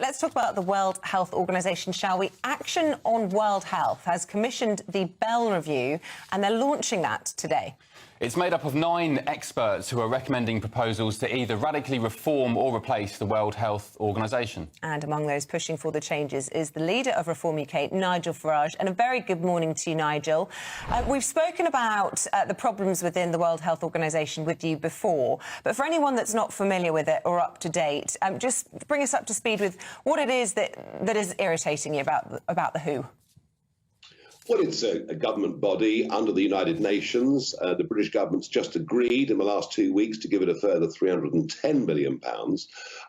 let's talk about the World Health Organization, shall we? Action on World Health has commissioned the Bell Review, and they're launching that today. It's made up of 9 experts who are recommending proposals to either radically reform or replace the World Health Organization. And among those pushing for the changes is the leader of Reform UK, Nigel Farage. And a very good morning to you, Nigel. We've spoken about the problems within the World Health Organization with you before, but for anyone that's not familiar with it or up to date, just bring us up to speed with what it is that is irritating you about the WHO. Well, it's a government body under the United Nations. The British government's just agreed in the last 2 weeks to give it a further £310 billion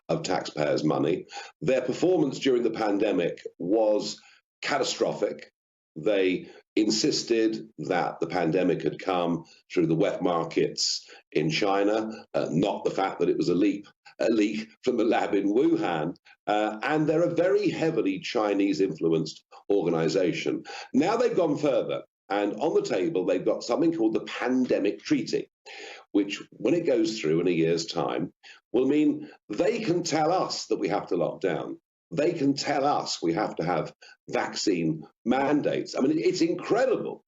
of taxpayers' money. Their performance during the pandemic was catastrophic. They insisted that the pandemic had come through the wet markets in China, not the fact that it was a leak from the lab in Wuhan. And they're a very heavily Chinese-influenced organization. Now they've gone further, and on the table they've got something called the Pandemic Treaty, which, when it goes through in a year's time, will mean they can tell us that we have to lock down. They can tell us we have to have vaccine mandates. I mean, it's incredible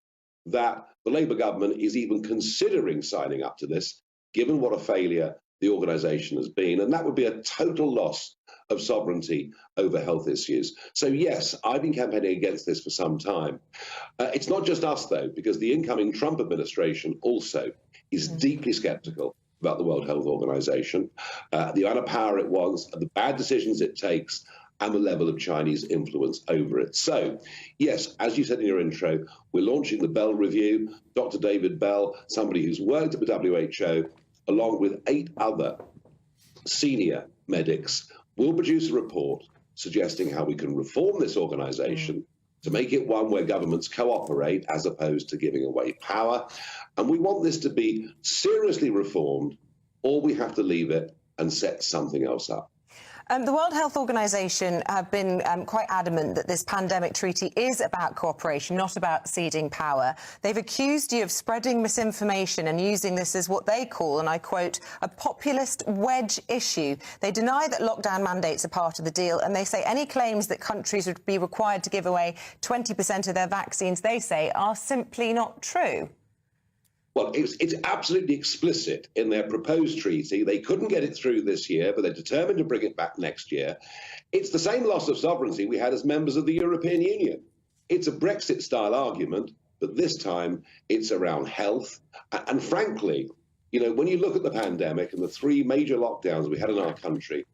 that the Labour government is even considering signing up to this, given what a failure the organisation has been. And that would be a total loss of sovereignty over health issues. So, yes, I've been campaigning against this for some time. It's not just us, though, because the incoming Trump administration also is deeply sceptical about the World Health Organization, the amount of power it wants, the bad decisions it takes, and the level of Chinese influence over it. So, yes, as you said in your intro, we're launching the Bell Review. Dr. David Bell, somebody who's worked at the WHO, along with 8 other senior medics, will produce a report suggesting how we can reform this organization to make it one where governments cooperate as opposed to giving away power. And we want this to be seriously reformed, or we have to leave it and set something else up. The World Health Organization have been quite adamant that this pandemic treaty is about cooperation, not about ceding power. They've accused you of spreading misinformation and using this as what they call, and I quote, a populist wedge issue. They deny that lockdown mandates are part of the deal, and they say any claims that countries would be required to give away 20% of their vaccines, they say, are simply not true. Well, it's absolutely explicit in their proposed treaty. They couldn't get it through this year, but they're determined to bring it back next year. It's the same loss of sovereignty we had as members of the European Union. It's a Brexit-style argument, but this time it's around health. And frankly, you know, when you look at the pandemic and the 3 major lockdowns we had in our country,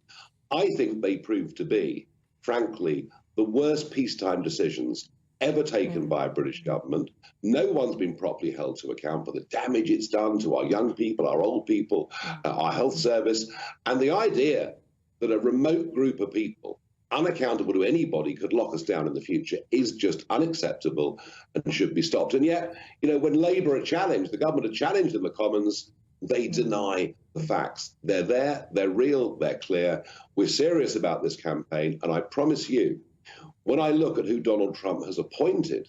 I think they proved to be, frankly, the worst peacetime decisions ever taken by a British government. No one's been properly held to account for the damage it's done to our young people, our old people, our health service. And the idea that a remote group of people, unaccountable to anybody, could lock us down in the future is just unacceptable and should be stopped. And yet, you know, when Labour are challenged, the government are challenged in the Commons, they deny the facts. They're there, they're real, they're clear. We're serious about this campaign, and I promise you, when I look at who Donald Trump has appointed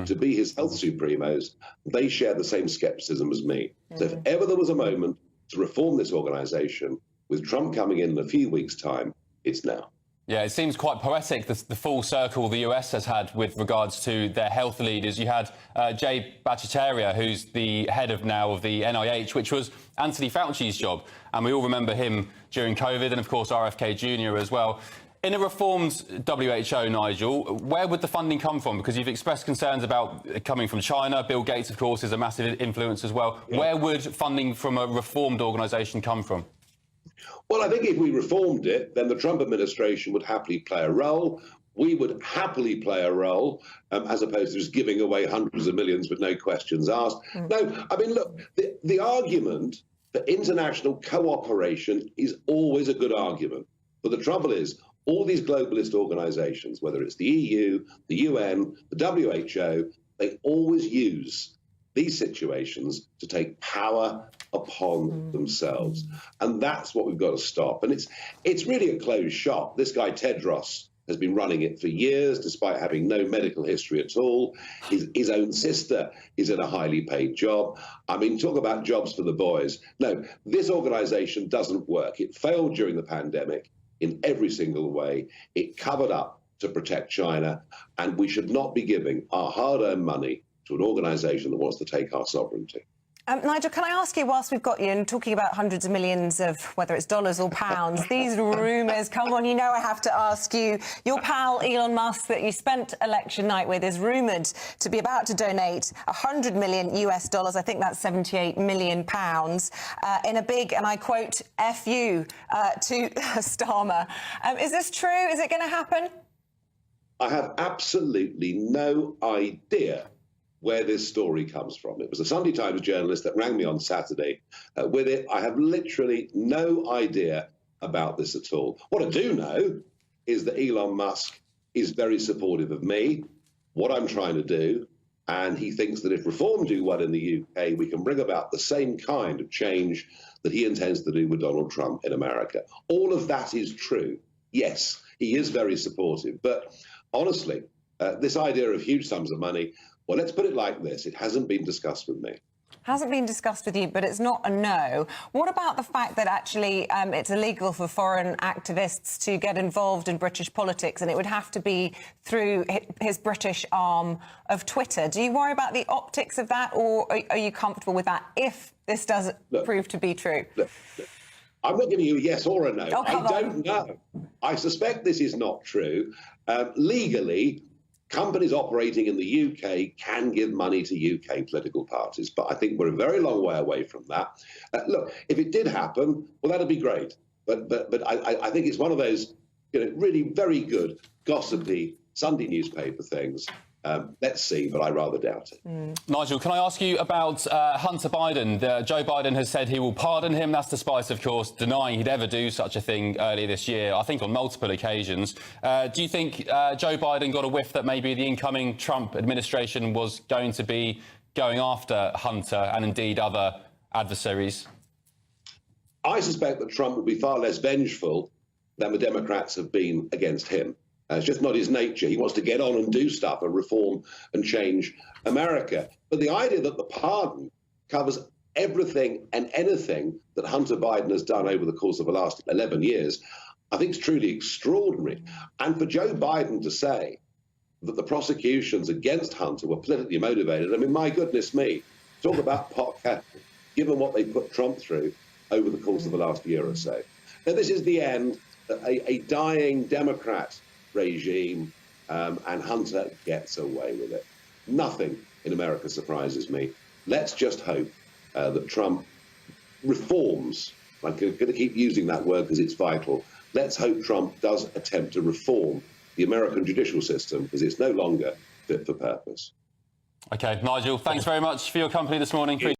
to be his health supremos, they share the same skepticism as me. So if ever there was a moment to reform this organization, with Trump coming in a few weeks' time, it's now. Yeah, it seems quite poetic, the full circle the US has had with regards to their health leaders. You had Jay Bhattacharya, who's the head of the NIH, which was Anthony Fauci's job. And we all remember him during COVID, and, of course, RFK Jr. as well. In a reformed WHO, Nigel, where would the funding come from? Because you've expressed concerns about it coming from China. Bill Gates, of course, is a massive influence as well. Yeah. Where would funding from a reformed organisation come from? Well, I think if we reformed it, then the Trump administration would happily play a role. We would happily play a role, as opposed to just giving away hundreds of millions with no questions asked. No, I mean, look, the argument for international cooperation is always a good argument. But the trouble is, all these globalist organizations, whether it's the EU, the UN, the WHO, they always use these situations to take power upon themselves. And that's what we've got to stop. And it's really a closed shop. This guy, Tedros, has been running it for years, despite having no medical history at all. His own sister is in a highly paid job. I mean, talk about jobs for the boys. No, this organization doesn't work. It failed during the pandemic. in every single way. It covered up to protect China, and we should not be giving our hard-earned money to an organisation that wants to take our sovereignty. Nigel, can I ask you, whilst we've got you and talking about hundreds of millions of, whether it's dollars or pounds, these rumours, come on, you know I have to ask you, your pal Elon Musk that you spent election night with is rumoured to be about to donate $100 million US, I think that's 78 million pounds, in a big, and I quote, FU to Starmer. Is this true? Is it going to happen? I have absolutely no idea where this story comes from. It was a Sunday Times journalist that rang me on Saturday with it. I have literally no idea about this at all. What I do know is that Elon Musk is very supportive of me, what I'm trying to do, and he thinks that if reform do well in the UK, we can bring about the same kind of change that he intends to do with Donald Trump in America. All of that is true. Yes, he is very supportive, but honestly, this idea of huge sums of money, well, let's put it like this. It hasn't been discussed with me. Hasn't been discussed with you, but it's not a no. What about the fact that actually it's illegal for foreign activists to get involved in British politics, and it would have to be through his British arm of Twitter? Do you worry about the optics of that, or are you comfortable with that if this does prove to be true? Look, I'm not giving you a yes or a no. Oh, I don't know. I suspect this is not true. Legally, companies operating in the UK can give money to UK political parties, but I think we're a very long way away from that. Look, if it did happen, well, that'd be great. But I think it's one of those, really very good, gossipy Sunday newspaper things. Let's see, but I rather doubt it. Nigel, can I ask you about Hunter Biden? Joe Biden has said he will pardon him. That's despite, of course, denying he'd ever do such a thing earlier this year, I think on multiple occasions. Do you think Joe Biden got a whiff that maybe the incoming Trump administration was going to be going after Hunter and indeed other adversaries? I suspect that Trump will be far less vengeful than the Democrats have been against him. It's just not his nature. He wants to get on and do stuff and reform and change America. But the idea that the pardon covers everything and anything that Hunter Biden has done over the course of the last 11 years, I think is truly extraordinary. And for Joe Biden to say that the prosecutions against Hunter were politically motivated, I mean, my goodness me, talk about pot cattle, given what they put Trump through over the course of the last year or so. Now, this is the end, a dying Democrat regime, and Hunter gets away with it. Nothing in America surprises me. Let's just hope that Trump reforms. I'm going to keep using that word because it's vital. Let's hope Trump does attempt to reform the American judicial system because it's no longer fit for purpose. OK, Nigel, thanks very much for your company this morning.